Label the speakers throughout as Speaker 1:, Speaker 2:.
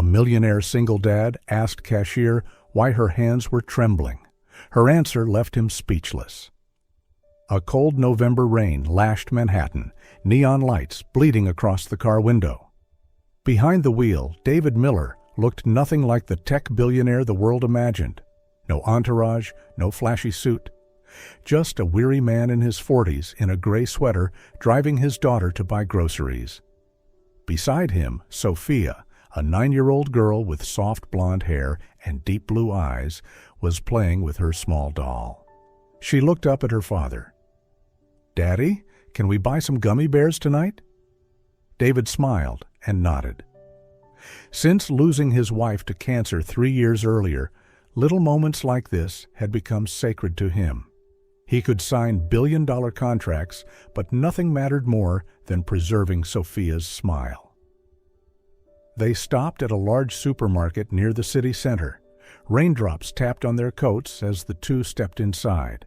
Speaker 1: A millionaire single dad asked Cashier why her hands were trembling. Her answer left him speechless. A cold November rain lashed Manhattan, neon lights bleeding across the car window. Behind the wheel, David Miller looked nothing like the tech billionaire the world imagined. No entourage, no flashy suit. Just a weary man in his 40s in a gray sweater driving his daughter to buy groceries. Beside him, Sophia, a 9-year-old girl with soft blonde hair and deep blue eyes, was playing with her small doll. She looked up at her father. "Daddy, can we buy some gummy bears tonight?" David smiled and nodded. Since losing his wife to cancer 3 years earlier, little moments like this had become sacred to him. He could sign billion-dollar contracts, but nothing mattered more than preserving Sophia's smile. They stopped at a large supermarket near the city center. Raindrops tapped on their coats as the two stepped inside.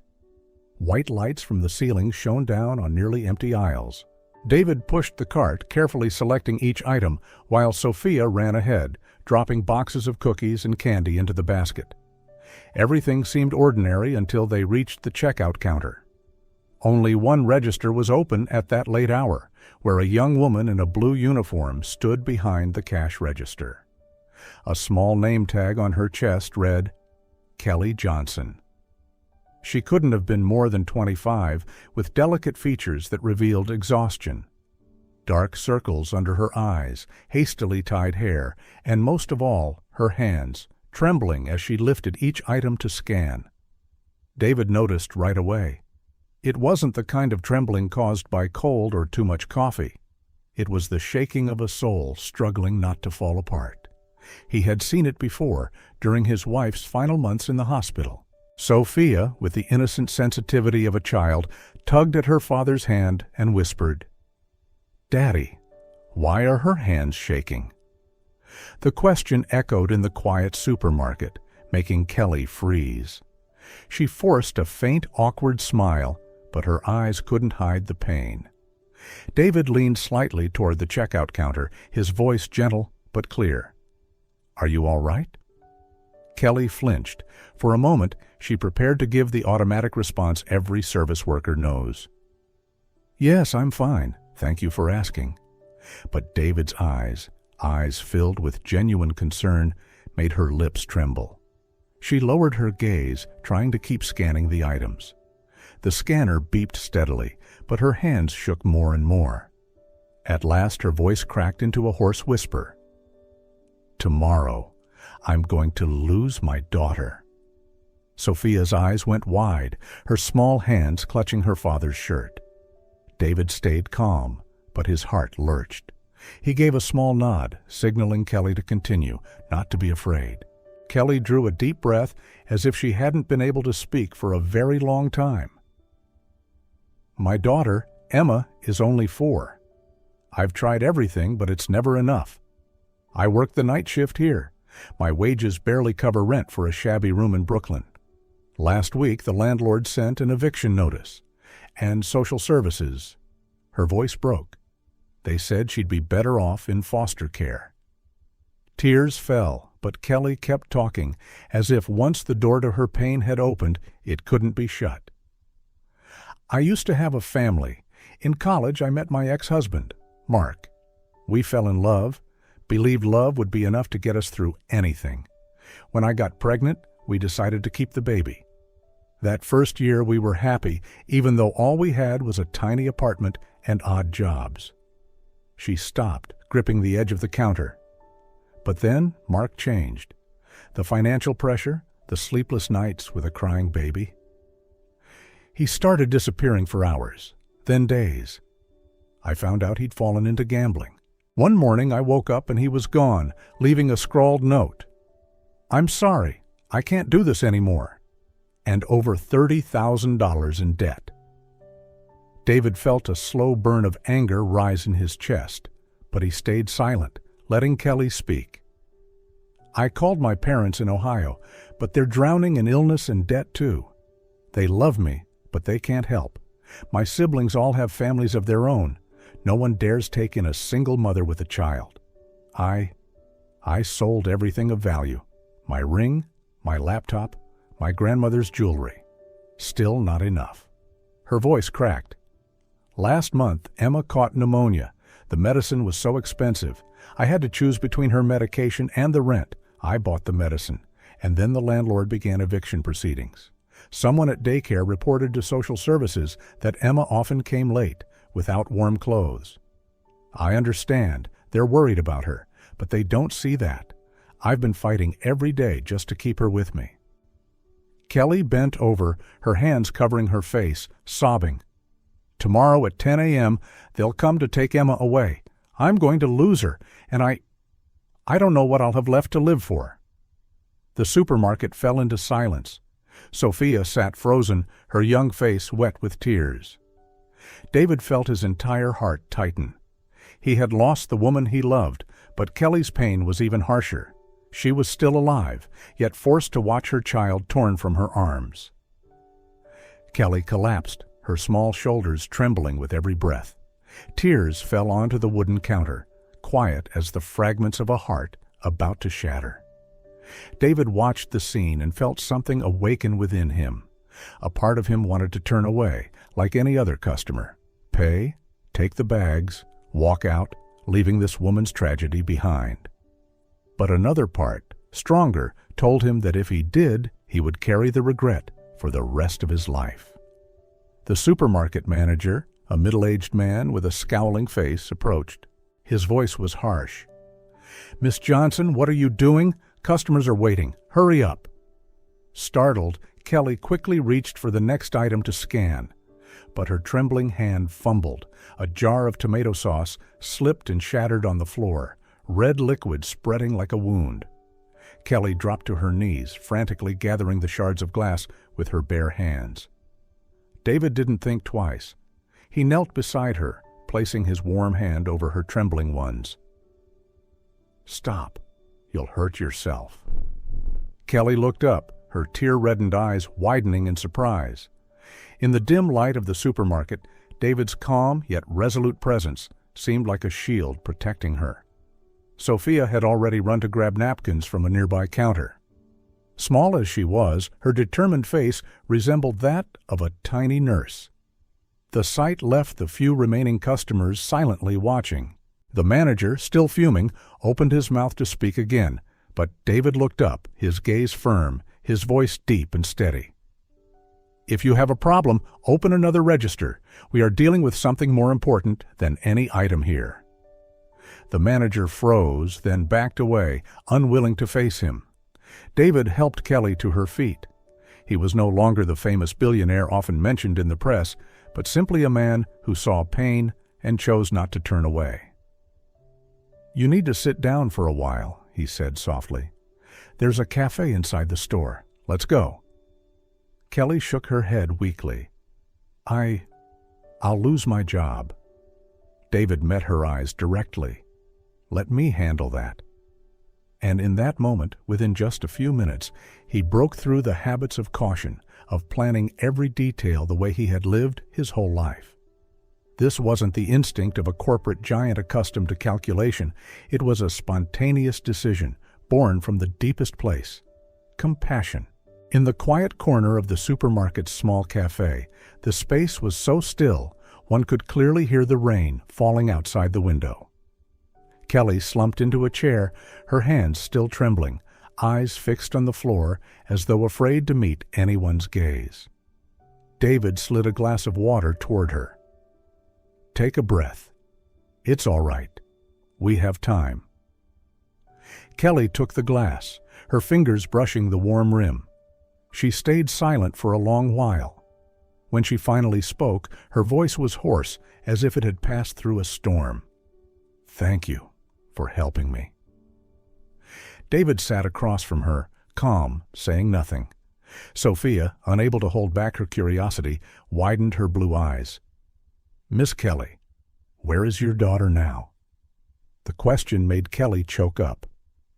Speaker 1: White lights from the ceiling shone down on nearly empty aisles. David pushed the cart, carefully selecting each item, while Sophia ran ahead, dropping boxes of cookies and candy into the basket. Everything seemed ordinary until they reached the checkout counter. Only one register was open at that late hour, where a young woman in a blue uniform stood behind the cash register. A small name tag on her chest read, Kelly Johnson. She couldn't have been more than 25, with delicate features that revealed exhaustion. Dark circles under her eyes, hastily tied hair, and most of all, her hands, trembling as she lifted each item to scan. David noticed right away. It wasn't the kind of trembling caused by cold or too much coffee. It was the shaking of a soul struggling not to fall apart. He had seen it before, during his wife's final months in the hospital. Sophia, with the innocent sensitivity of a child, tugged at her father's hand and whispered, "Daddy, why are her hands shaking?" The question echoed in the quiet supermarket, making Kelly freeze. She forced a faint, awkward smile, but her eyes couldn't hide the pain. David leaned slightly toward the checkout counter, his voice gentle but clear. "Are you all right?" Kelly flinched. For a moment, she prepared to give the automatic response every service worker knows. "Yes, I'm fine. Thank you for asking." But David's eyes filled with genuine concern, made her lips tremble. She lowered her gaze, trying to keep scanning the items. The scanner beeped steadily, but her hands shook more and more. At last her voice cracked into a hoarse whisper. "Tomorrow, I'm going to lose my daughter." Sophia's eyes went wide, her small hands clutching her father's shirt. David stayed calm, but his heart lurched. He gave a small nod, signaling Kelly to continue, not to be afraid. Kelly drew a deep breath, as if she hadn't been able to speak for a very long time. "My daughter, Emma, is only 4. I've tried everything, but it's never enough. I work the night shift here. My wages barely cover rent for a shabby room in Brooklyn. Last week, the landlord sent an eviction notice. And social services." Her voice broke. "They said she'd be better off in foster care." Tears fell, but Kelly kept talking, as if once the door to her pain had opened, it couldn't be shut. "I used to have a family. In college, I met my ex-husband, Mark. We fell in love, believed love would be enough to get us through anything. When I got pregnant, we decided to keep the baby. That first year we were happy, even though all we had was a tiny apartment and odd jobs." She stopped, gripping the edge of the counter. But then Mark changed. The financial pressure, the sleepless nights with a crying baby. He started disappearing for hours, then days. I found out he'd fallen into gambling. One morning I woke up and he was gone, leaving a scrawled note. "I'm sorry, I can't do this anymore." And over $30,000 in debt. David felt a slow burn of anger rise in his chest, but he stayed silent, letting Kelly speak. "I called my parents in Ohio, but they're drowning in illness and debt too. They love me, but they can't help. My siblings all have families of their own. No one dares take in a single mother with a child. I I sold everything of value. My ring, my laptop, my grandmother's jewelry. Still not enough. Her voice cracked. Last month, Emma caught pneumonia. The medicine was so expensive. I had to choose between her medication and the rent. I bought the medicine, and then the landlord began eviction proceedings. Someone at daycare reported to social services that Emma often came late, without warm clothes. I understand. They're worried about her, but they don't see that. I've been fighting every day just to keep her with me. Kelly bent over, her hands covering her face, sobbing. Tomorrow at 10 a.m., they'll come to take Emma away. I'm going to lose her, and I don't know what I'll have left to live for. The supermarket fell into silence. Sophia sat frozen, her young face wet with tears. David felt his entire heart tighten. He had lost the woman he loved, but Kelly's pain was even harsher. She was still alive, yet forced to watch her child torn from her arms. Kelly collapsed, her small shoulders trembling with every breath. Tears fell onto the wooden counter, quiet as the fragments of a heart about to shatter. David watched the scene and felt something awaken within him. A part of him wanted to turn away, like any other customer. Pay, take the bags, walk out, leaving this woman's tragedy behind. But another part, stronger, told him that if he did, he would carry the regret for the rest of his life. The supermarket manager, a middle-aged man with a scowling face, approached. His voice was harsh. "Miss Johnson, what are you doing? Customers are waiting. Hurry up." Startled, Kelly quickly reached for the next item to scan. But her trembling hand fumbled. A jar of tomato sauce slipped and shattered on the floor, red liquid spreading like a wound. Kelly dropped to her knees, frantically gathering the shards of glass with her bare hands. David didn't think twice. He knelt beside her, placing his warm hand over her trembling ones. "Stop. You'll hurt yourself." Kelly looked up, her tear-reddened eyes widening in surprise. In the dim light of the supermarket, David's calm yet resolute presence seemed like a shield protecting her. Sophia had already run to grab napkins from a nearby counter. Small as she was, her determined face resembled that of a tiny nurse. The sight left the few remaining customers silently watching. The manager, still fuming, opened his mouth to speak again, but David looked up, his gaze firm, his voice deep and steady. "If you have a problem, open another register. We are dealing with something more important than any item here." The manager froze, then backed away, unwilling to face him. David helped Kelly to her feet. He was no longer the famous billionaire often mentioned in the press, but simply a man who saw pain and chose not to turn away. "You need to sit down for a while," he said softly. "There's a cafe inside the store. Let's go." Kelly shook her head weakly. I'll lose my job." David met her eyes directly. "Let me handle that." And in that moment, within just a few minutes, he broke through the habits of caution, of planning every detail the way he had lived his whole life. This wasn't the instinct of a corporate giant accustomed to calculation. It was a spontaneous decision, born from the deepest place: compassion. In the quiet corner of the supermarket's small cafe, the space was so still, one could clearly hear the rain falling outside the window. Kelly slumped into a chair, her hands still trembling, eyes fixed on the floor as though afraid to meet anyone's gaze. David slid a glass of water toward her. "Take a breath. It's all right. We have time." Kelly took the glass, her fingers brushing the warm rim. She stayed silent for a long while. When she finally spoke, her voice was hoarse, as if it had passed through a storm. "Thank you for helping me." David sat across from her, calm, saying nothing. Sophia, unable to hold back her curiosity, widened her blue eyes. "Miss Kelly, where is your daughter now?" The question made Kelly choke up.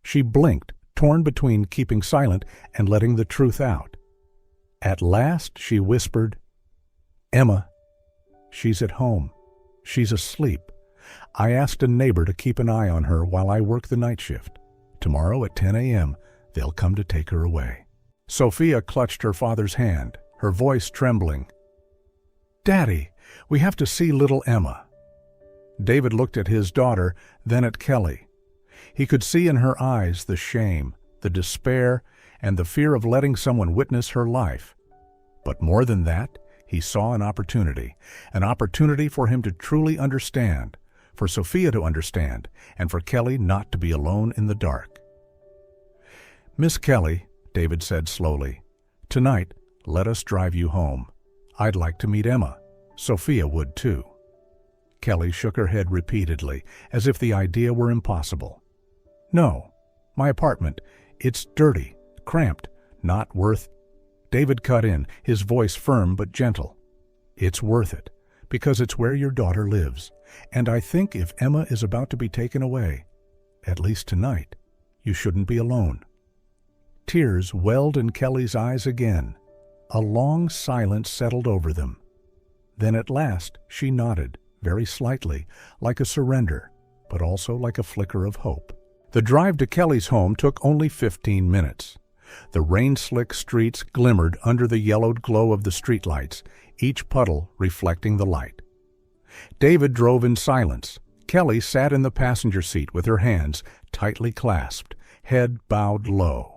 Speaker 1: She blinked, torn between keeping silent and letting the truth out. At last she whispered, "Emma, she's at home. She's asleep. I asked a neighbor to keep an eye on her while I work the night shift. Tomorrow at 10 a.m., they'll come to take her away." Sophia clutched her father's hand, her voice trembling. "Daddy, we have to see little Emma." David looked at his daughter, then at Kelly. He could see in her eyes the shame, the despair, and the fear of letting someone witness her life. But more than that, he saw an opportunity for him to truly understand, for Sophia to understand, and for Kelly not to be alone in the dark. "Miss Kelly," David said slowly, "tonight, let us drive you home. I'd like to meet Emma. Sophia would too." Kelly shook her head repeatedly, as if the idea were impossible. "No, my apartment. It's dirty, cramped, not worth—" David cut in, his voice firm but gentle. "It's worth it, because it's where your daughter lives, and I think if Emma is about to be taken away, at least tonight, you shouldn't be alone." Tears welled in Kelly's eyes again. A long silence settled over them. Then at last she nodded, very slightly, like a surrender, but also like a flicker of hope. The drive to Kelly's home took only 15 minutes. The rain-slick streets glimmered under the yellowed glow of the streetlights, each puddle reflecting the light. David drove in silence. Kelly sat in the passenger seat with her hands tightly clasped, head bowed low.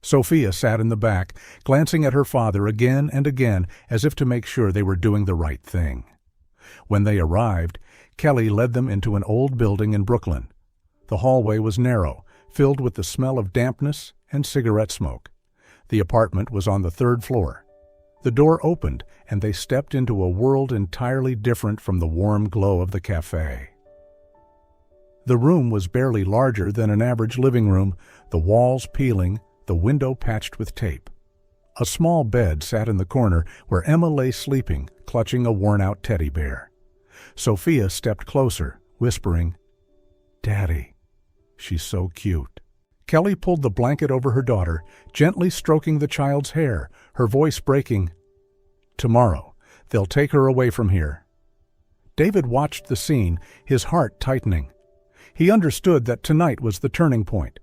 Speaker 1: Sophia sat in the back, glancing at her father again and again as if to make sure they were doing the right thing. When they arrived, Kelly led them into an old building in Brooklyn. The hallway was narrow, filled with the smell of dampness and cigarette smoke. The apartment was on the 3rd floor. The door opened, and they stepped into a world entirely different from the warm glow of the cafe. The room was barely larger than an average living room, the walls peeling, the window patched with tape. A small bed sat in the corner where Emma lay sleeping, clutching a worn-out teddy bear. Sophia stepped closer, whispering, "Daddy, she's so cute." Kelly pulled the blanket over her daughter, gently stroking the child's hair, her voice breaking, "Tomorrow, they'll take her away from here." David watched the scene, his heart tightening. He understood that tonight was the turning point.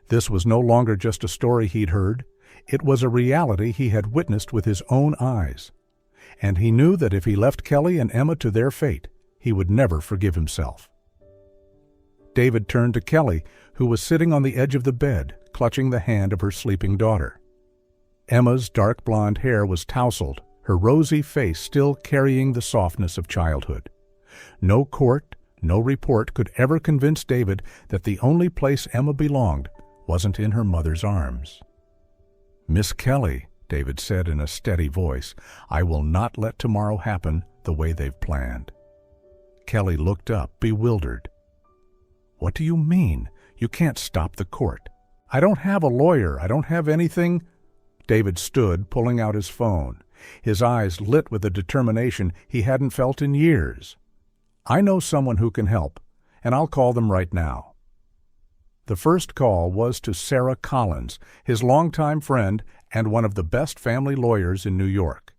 Speaker 1: This was no longer just a story he'd heard. It was a reality he had witnessed with his own eyes. And he knew that if he left Kelly and Emma to their fate, he would never forgive himself. David turned to Kelly, who was sitting on the edge of the bed, clutching the hand of her sleeping daughter. Emma's dark blonde hair was tousled, her rosy face still carrying the softness of childhood. No court, no report could ever convince David that the only place Emma belonged wasn't in her mother's arms. "Miss Kelly," David said in a steady voice, "I will not let tomorrow happen the way they've planned." Kelly looked up, bewildered. "What do you mean? You can't stop the court." "I don't have a lawyer. I don't have anything." David stood, pulling out his phone, his eyes lit with a determination he hadn't felt in years. "I know someone who can help, and I'll call them right now." The first call was to Sarah Collins, his longtime friend and one of the best family lawyers in New York.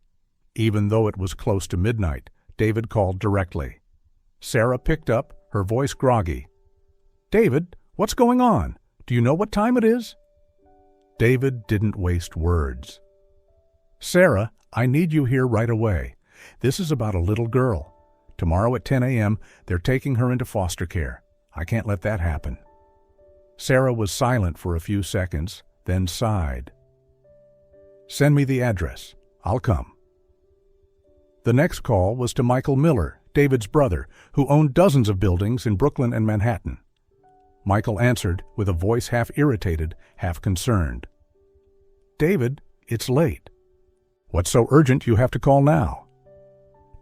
Speaker 1: Even though it was close to midnight, David called directly. Sarah picked up, her voice groggy. "David, what's going on? Do you know what time it is?" David didn't waste words. "Sarah, I need you here right away. This is about a little girl. Tomorrow at 10 a.m., they're taking her into foster care. I can't let that happen." Sarah was silent for a few seconds, then sighed. "Send me the address. I'll come." The next call was to Michael Miller, David's brother, who owned dozens of buildings in Brooklyn and Manhattan. Michael answered with a voice half irritated, half concerned. "David, it's late." "What's so urgent you have to call now?"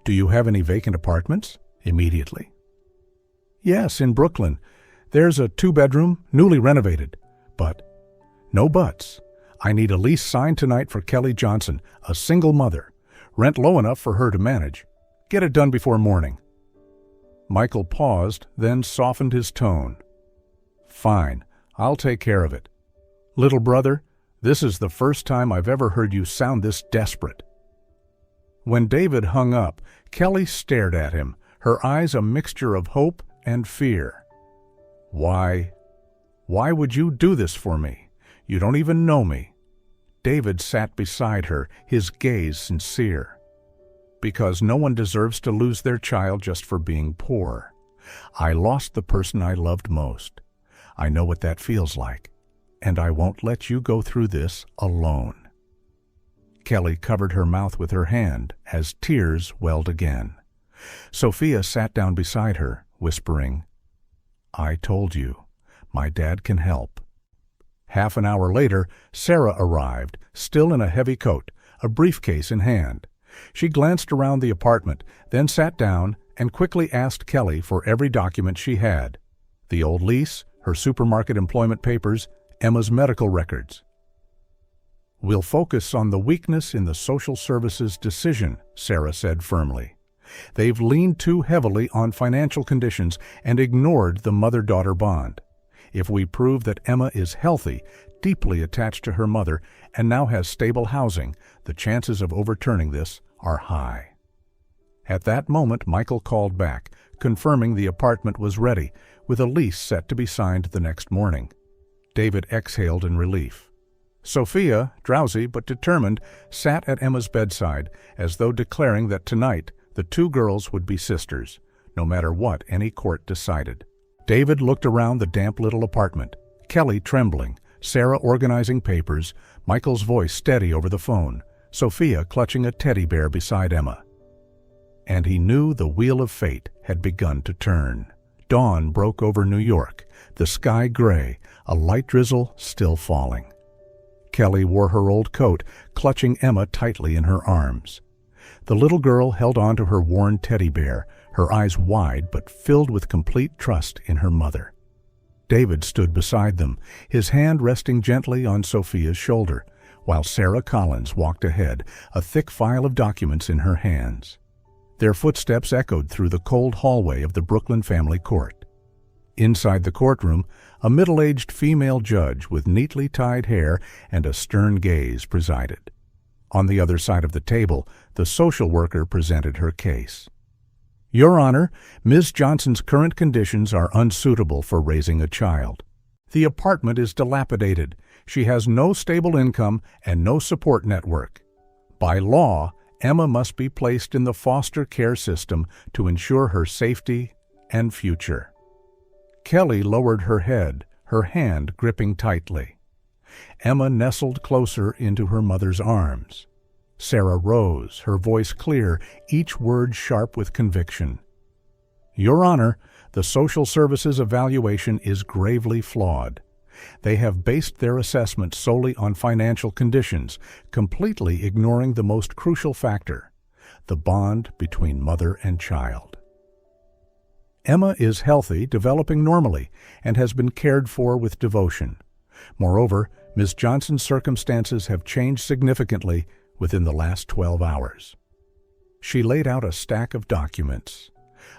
Speaker 1: "Do you have any vacant apartments?" Immediately. "Yes, in Brooklyn. There's a 2-bedroom, newly renovated. But, no buts. I need a lease signed tonight for Kelly Johnson, a single mother. Rent low enough for her to manage. Get it done before morning." Michael paused, then softened his tone. "Fine, I'll take care of it. Little brother, this is the first time I've ever heard you sound this desperate." When David hung up, Kelly stared at him, her eyes a mixture of hope and fear. "Why?" Why would you do this for me? You don't even know me." David sat beside her, his gaze sincere. "Because no one deserves to lose their child just for being poor. I lost the person I loved most. I know what that feels like, and I won't let you go through this alone." Kelly covered her mouth with her hand as tears welled again. Sophia sat down beside her, whispering, "I told you, my dad can help." Half an hour later, Sarah arrived, still in a heavy coat, a briefcase in hand. She glanced around the apartment, then sat down and quickly asked Kelly for every document she had: the old lease, her supermarket employment papers, Emma's medical records. "We'll focus on the weakness in the social services decision," Sarah said firmly. "They've leaned too heavily on financial conditions and ignored the mother-daughter bond. If we prove that Emma is healthy, deeply attached to her mother, and now has stable housing, the chances of overturning this are high." At that moment, Michael called back, confirming the apartment was ready, with a lease set to be signed the next morning. David exhaled in relief. Sophia, drowsy but determined, sat at Emma's bedside, as though declaring that tonight the two girls would be sisters, no matter what any court decided. David looked around the damp little apartment, Kelly trembling, Sarah organizing papers, Michael's voice steady over the phone, Sophia clutching a teddy bear beside Emma. And he knew the wheel of fate had begun to turn. Dawn broke over New York, the sky gray, a light drizzle still falling. Kelly wore her old coat, clutching Emma tightly in her arms. The little girl held on to her worn teddy bear, her eyes wide but filled with complete trust in her mother. David stood beside them, his hand resting gently on Sophia's shoulder, while Sarah Collins walked ahead, a thick file of documents in her hands. Their footsteps echoed through the cold hallway of the Brooklyn family court. Inside the courtroom, a middle-aged female judge with neatly tied hair and a stern gaze presided. On the other side of the table, the social worker presented her case. "Your Honor, Ms. Johnson's current conditions are unsuitable for raising a child. The apartment is dilapidated. She has no stable income and no support network. By law, Emma must be placed in the foster care system to ensure her safety and future." Kelly lowered her head, her hand gripping tightly. Emma nestled closer into her mother's arms. Sarah rose, her voice clear, each word sharp with conviction. "Your Honor, the social services evaluation is gravely flawed. They have based their assessment solely on financial conditions, completely ignoring the most crucial factor, the bond between mother and child. Emma is healthy, developing normally, and has been cared for with devotion. Moreover, Ms. Johnson's circumstances have changed significantly within the last 12 hours. She laid out a stack of documents.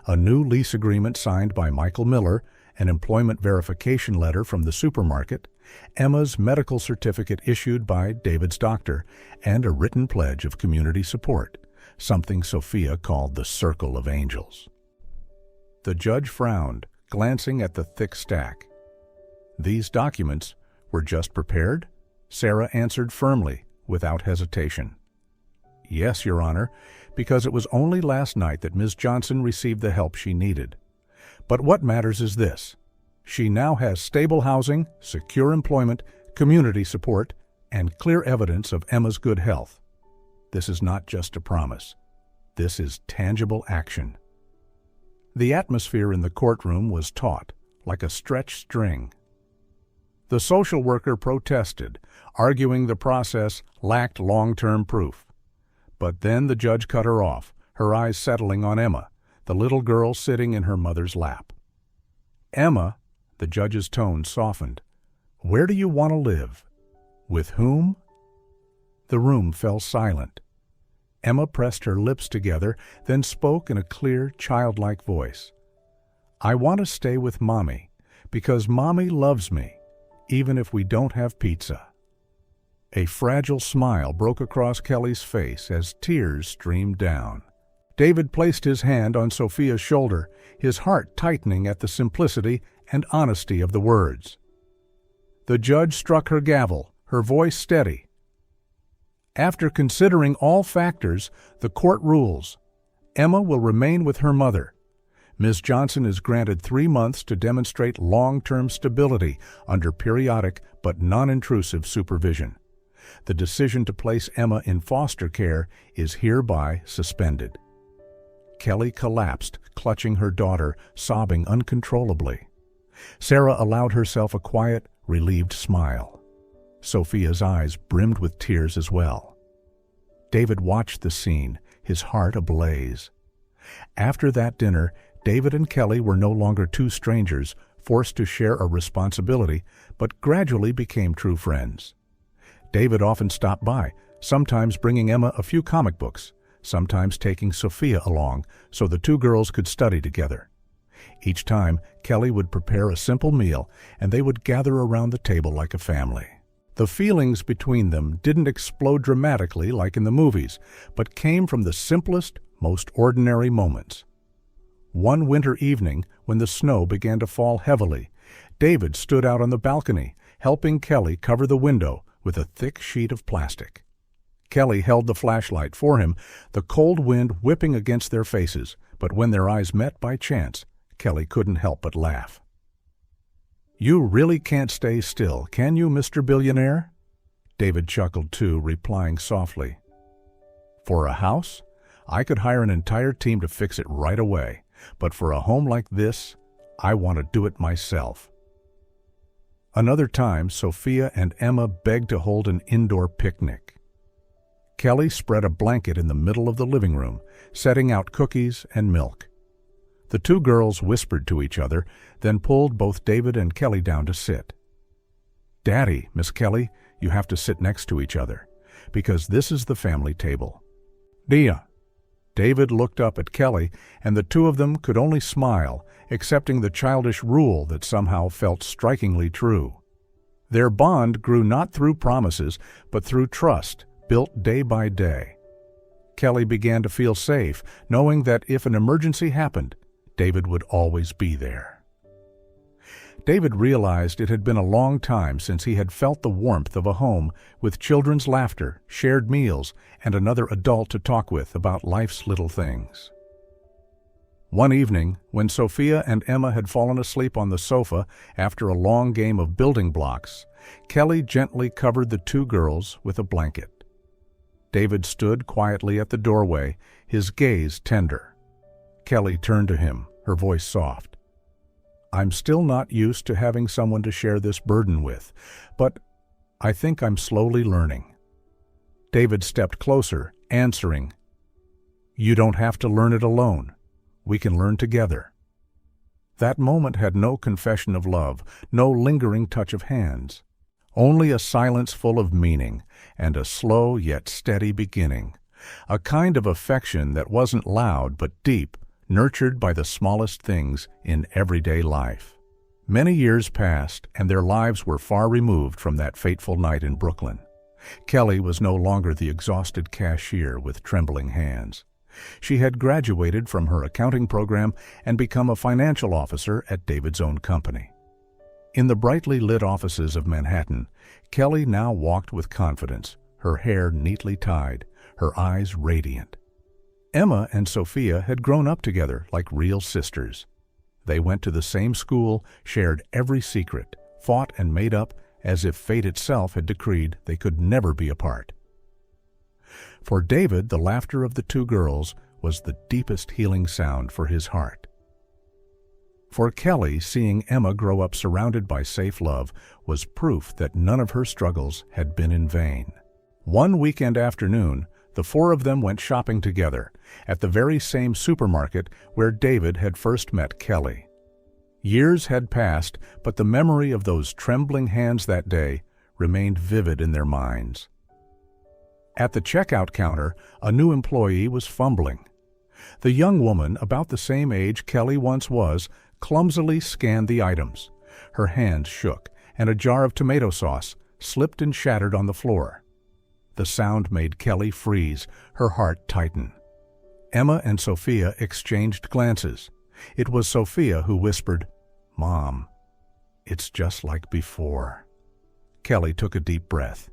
Speaker 1: A new lease agreement signed by Michael Miller, an employment verification letter from the supermarket, Emma's medical certificate issued by David's doctor, and a written pledge of community support, something Sophia called the Circle of Angels. The judge frowned, glancing at the thick stack. "These documents were just prepared?" Sarah answered firmly, without hesitation. "Yes, Your Honor, because it was only last night that Ms. Johnson received the help she needed. But what matters is this. She now has stable housing, secure employment, community support, and clear evidence of Emma's good health. This is not just a promise. This is tangible action." The atmosphere in the courtroom was taut, like a stretched string. The social worker protested, arguing the process lacked long-term proof. But then the judge cut her off, her eyes settling on Emma, the little girl sitting in her mother's lap. "Emma," the judge's tone softened, "where do you want to live? With whom?" The room fell silent. Emma pressed her lips together, then spoke in a clear, childlike voice. "I want to stay with Mommy, because Mommy loves me, even if we don't have pizza." A fragile smile broke across Kelly's face as tears streamed down. David placed his hand on Sophia's shoulder, his heart tightening at the simplicity and honesty of the words. The judge struck her gavel, her voice steady. After considering all factors, the court rules. Emma will remain with her mother. Ms. Johnson is granted 3 months to demonstrate long-term stability under periodic but non-intrusive supervision. The decision to place Emma in foster care is hereby suspended. Kelly collapsed, clutching her daughter, sobbing uncontrollably. Sarah allowed herself a quiet, relieved smile. Sophia's eyes brimmed with tears as well. David watched the scene, his heart ablaze. After that dinner, David and Kelly were no longer two strangers, forced to share a responsibility, but gradually became true friends. David often stopped by, sometimes bringing Emma a few comic books, sometimes taking Sophia along so the two girls could study together. Each time, Kelly would prepare a simple meal, and they would gather around the table like a family. The feelings between them didn't explode dramatically like in the movies, but came from the simplest, most ordinary moments. One winter evening, when the snow began to fall heavily, David stood out on the balcony, helping Kelly cover the window with a thick sheet of plastic. Kelly held the flashlight for him, the cold wind whipping against their faces, but when their eyes met by chance, Kelly couldn't help but laugh. "You really can't stay still, can you, Mr. Billionaire?" David chuckled too, replying softly. "For a house? I could hire an entire team to fix it right away. But for a home like this, I want to do it myself." Another time, Sophia and Emma begged to hold an indoor picnic. Kelly spread a blanket in the middle of the living room, setting out cookies and milk. The two girls whispered to each other, then pulled both David and Kelly down to sit. "Daddy, Miss Kelly, you have to sit next to each other, because this is the family table." "Dia." David looked up at Kelly, and the two of them could only smile, accepting the childish rule that somehow felt strikingly true. Their bond grew not through promises, but through trust, built day by day. Kelly began to feel safe, knowing that if an emergency happened, David would always be there. David realized it had been a long time since he had felt the warmth of a home with children's laughter, shared meals, and another adult to talk with about life's little things. One evening, when Sophia and Emma had fallen asleep on the sofa after a long game of building blocks, Kelly gently covered the two girls with a blanket. David stood quietly at the doorway, his gaze tender. Kelly turned to him, her voice soft. "I'm still not used to having someone to share this burden with, but I think I'm slowly learning." David stepped closer, answering, "You don't have to learn it alone. We can learn together." That moment had no confession of love, no lingering touch of hands, only a silence full of meaning and a slow yet steady beginning, a kind of affection that wasn't loud but deep, nurtured by the smallest things in everyday life. Many years passed, and their lives were far removed from that fateful night in Brooklyn. Kelly was no longer the exhausted cashier with trembling hands. She had graduated from her accounting program and become a financial officer at David's own company. In the brightly lit offices of Manhattan, Kelly now walked with confidence, her hair neatly tied, her eyes radiant. Emma and Sophia had grown up together like real sisters. They went to the same school, shared every secret, fought and made up as if fate itself had decreed they could never be apart. For David, the laughter of the two girls was the deepest healing sound for his heart. For Kelly, seeing Emma grow up surrounded by safe love was proof that none of her struggles had been in vain. One weekend afternoon, the four of them went shopping together, at the very same supermarket where David had first met Kelly. Years had passed, but the memory of those trembling hands that day remained vivid in their minds. At the checkout counter, a new employee was fumbling. The young woman, about the same age Kelly once was, clumsily scanned the items. Her hands shook, and a jar of tomato sauce slipped and shattered on the floor. The sound made Kelly freeze, her heart tighten. Emma and Sophia exchanged glances. It was Sophia who whispered, "Mom, it's just like before." Kelly took a deep breath.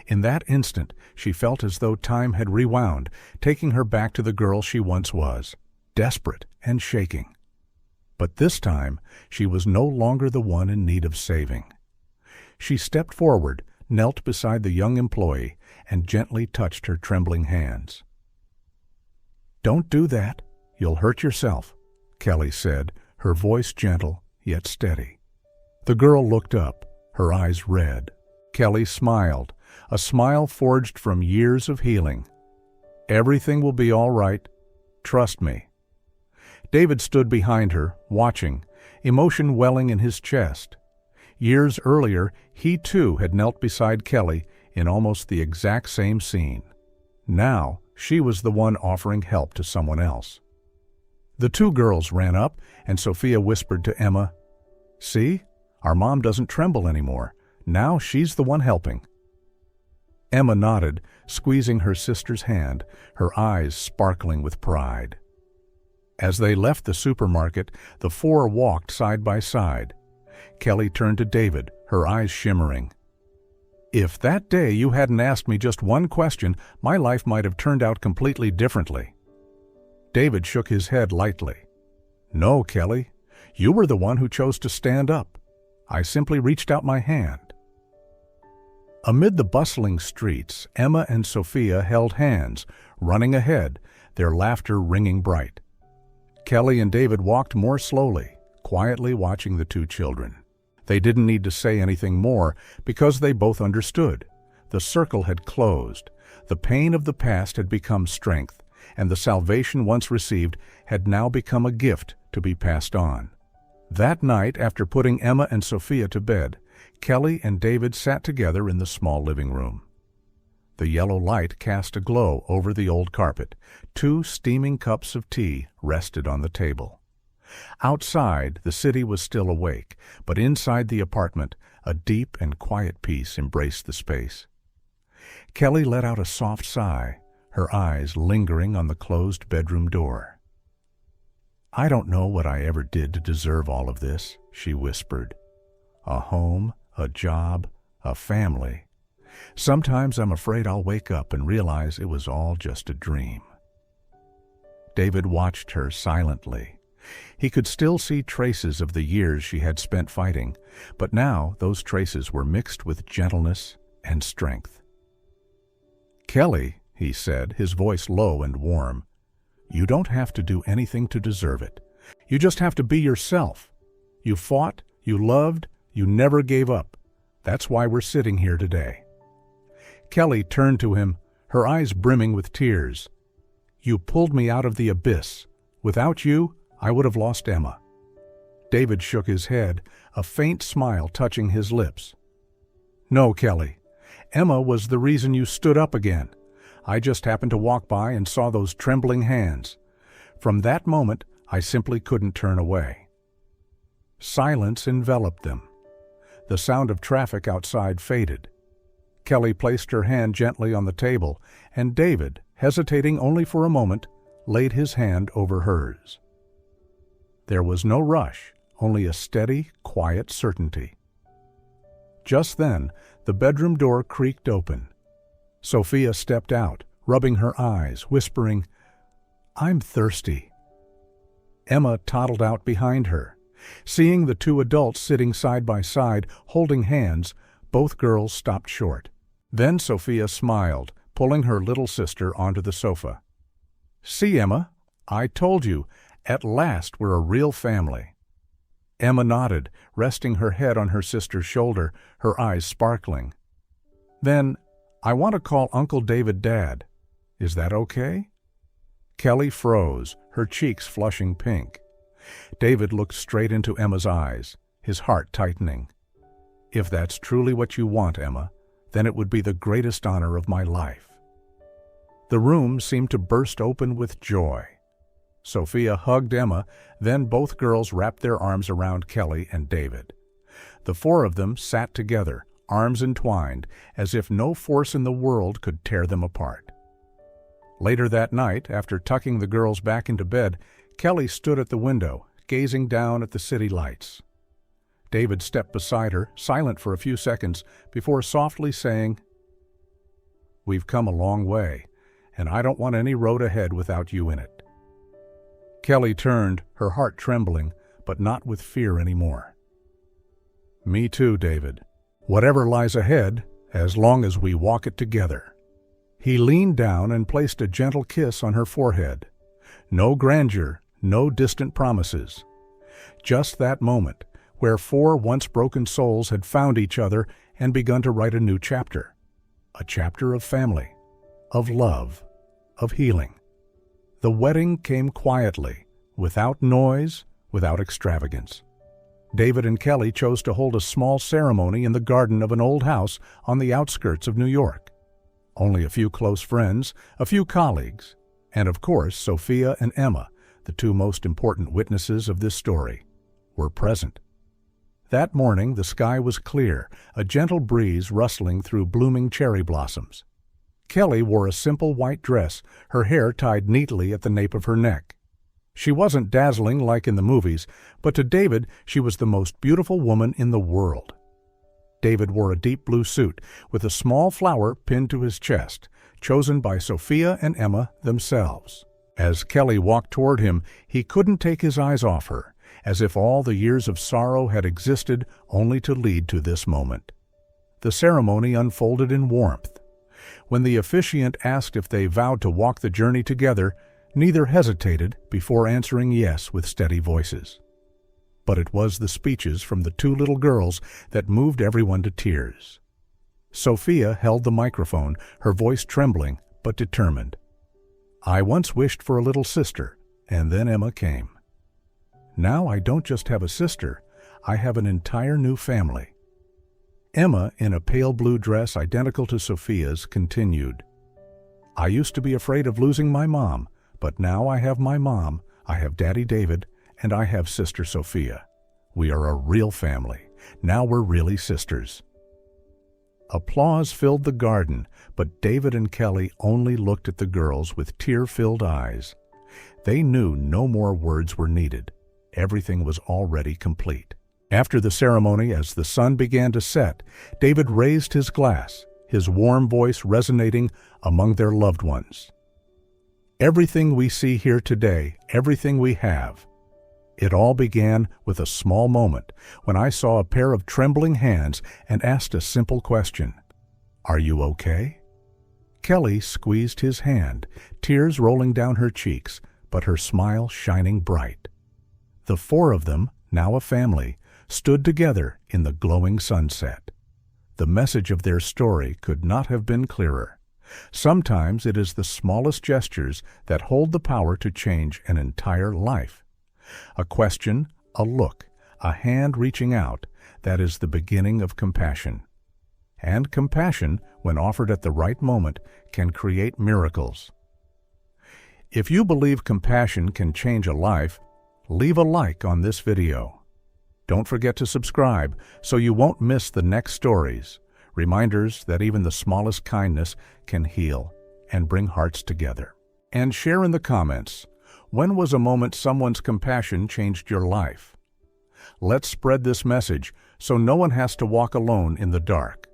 Speaker 1: In that instant, she felt as though time had rewound, taking her back to the girl she once was, desperate and shaking. But this time, she was no longer the one in need of saving. She stepped forward, knelt beside the young employee, and gently touched her trembling hands. "Don't do that. You'll hurt yourself," Kelly said, her voice gentle yet steady. The girl looked up, her eyes red. Kelly smiled, a smile forged from years of healing. "Everything will be all right. Trust me." David stood behind her, watching, emotion welling in his chest. Years earlier, he too had knelt beside Kelly in almost the exact same scene. Now, she was the one offering help to someone else. The two girls ran up, and Sophia whispered to Emma, "See? Our mom doesn't tremble anymore. Now she's the one helping." Emma nodded, squeezing her sister's hand, her eyes sparkling with pride. As they left the supermarket, the four walked side by side. Kelly turned to David, her eyes shimmering. "If that day you hadn't asked me just one question, my life might have turned out completely differently." David shook his head lightly. "No, Kelly, you were the one who chose to stand up. I simply reached out my hand." Amid the bustling streets, Emma and Sophia held hands, running ahead, their laughter ringing bright. Kelly and David walked more slowly, quietly watching the two children. They didn't need to say anything more because they both understood. The circle had closed. The pain of the past had become strength, and the salvation once received had now become a gift to be passed on. That night, after putting Emma and Sophia to bed, Kelly and David sat together in the small living room. The yellow light cast a glow over the old carpet. 2 steaming cups of tea rested on the table. Outside, the city was still awake, but inside the apartment, a deep and quiet peace embraced the space. Kelly let out a soft sigh, her eyes lingering on the closed bedroom door. "I don't know what I ever did to deserve all of this," she whispered. "A home, a job, a family. Sometimes I'm afraid I'll wake up and realize it was all just a dream." David watched her silently. He could still see traces of the years she had spent fighting, but now those traces were mixed with gentleness and strength. "Kelly," he said, his voice low and warm, "you don't have to do anything to deserve it. You just have to be yourself. You fought, you loved, you never gave up. That's why we're sitting here today." Kelly turned to him, her eyes brimming with tears. "You pulled me out of the abyss. Without you, I would have lost Emma." David shook his head, a faint smile touching his lips. "No, Kelly. Emma was the reason you stood up again. I just happened to walk by and saw those trembling hands. From that moment, I simply couldn't turn away." Silence enveloped them. The sound of traffic outside faded. Kelly placed her hand gently on the table, and David, hesitating only for a moment, laid his hand over hers. There was no rush, only a steady, quiet certainty. Just then, the bedroom door creaked open. Sophia stepped out, rubbing her eyes, whispering, "I'm thirsty." Emma toddled out behind her. Seeing the two adults sitting side by side, holding hands, both girls stopped short. Then Sophia smiled, pulling her little sister onto the sofa. "See, Emma, I told you, at last we're a real family." Emma nodded, resting her head on her sister's shoulder, her eyes sparkling. "Then, I want to call Uncle David Dad. Is that okay?" Kelly froze, her cheeks flushing pink. David looked straight into Emma's eyes, his heart tightening. "If that's truly what you want, Emma, then it would be the greatest honor of my life." The room seemed to burst open with joy. Sophia hugged Emma, then both girls wrapped their arms around Kelly and David. The four of them sat together, arms entwined, as if no force in the world could tear them apart. Later that night, after tucking the girls back into bed, Kelly stood at the window, gazing down at the city lights. David stepped beside her, silent for a few seconds, before softly saying, "We've come a long way, and I don't want any road ahead without you in it." Kelly turned, her heart trembling, but not with fear anymore. "Me too, David. Whatever lies ahead, as long as we walk it together." He leaned down and placed a gentle kiss on her forehead. No grandeur, no distant promises. Just that moment, where four once broken souls had found each other and begun to write a new chapter. A chapter of family, of love, of healing. The wedding came quietly, without noise, without extravagance. David and Kelly chose to hold a small ceremony in the garden of an old house on the outskirts of New York. Only a few close friends, a few colleagues, and of course Sophia and Emma, the two most important witnesses of this story, were present. That morning the sky was clear, a gentle breeze rustling through blooming cherry blossoms. Kelly wore a simple white dress, her hair tied neatly at the nape of her neck. She wasn't dazzling like in the movies, but to David she was the most beautiful woman in the world. David wore a deep blue suit with a small flower pinned to his chest, chosen by Sophia and Emma themselves. As Kelly walked toward him, he couldn't take his eyes off her, as if all the years of sorrow had existed only to lead to this moment. The ceremony unfolded in warmth. When the officiant asked if they vowed to walk the journey together, neither hesitated before answering yes with steady voices. But it was the speeches from the two little girls that moved everyone to tears. Sophia held the microphone, her voice trembling but determined. "I once wished for a little sister, and then Emma came. Now I don't just have a sister, I have an entire new family." Emma, in a pale blue dress identical to Sophia's, continued, "I used to be afraid of losing my mom, but now I have my mom, I have Daddy David, and I have Sister Sophia. We are a real family. Now we're really sisters." Applause filled the garden, but David and Kelly only looked at the girls with tear-filled eyes. They knew no more words were needed. Everything was already complete. After the ceremony, as the sun began to set, David raised his glass, his warm voice resonating among their loved ones. "Everything we see here today, everything we have, it all began with a small moment when I saw a pair of trembling hands and asked a simple question. Are you okay?" Kelly squeezed his hand, tears rolling down her cheeks, but her smile shining bright. The four of them, now a family, stood together in the glowing sunset. The message of their story could not have been clearer. Sometimes it is the smallest gestures that hold the power to change an entire life. A question, a look, a hand reaching out, that is the beginning of compassion. And compassion, when offered at the right moment, can create miracles. If you believe compassion can change a life, leave a like on this video. Don't forget to subscribe so you won't miss the next stories, reminders that even the smallest kindness can heal and bring hearts together. And share in the comments, when was a moment someone's compassion changed your life? Let's spread this message so no one has to walk alone in the dark.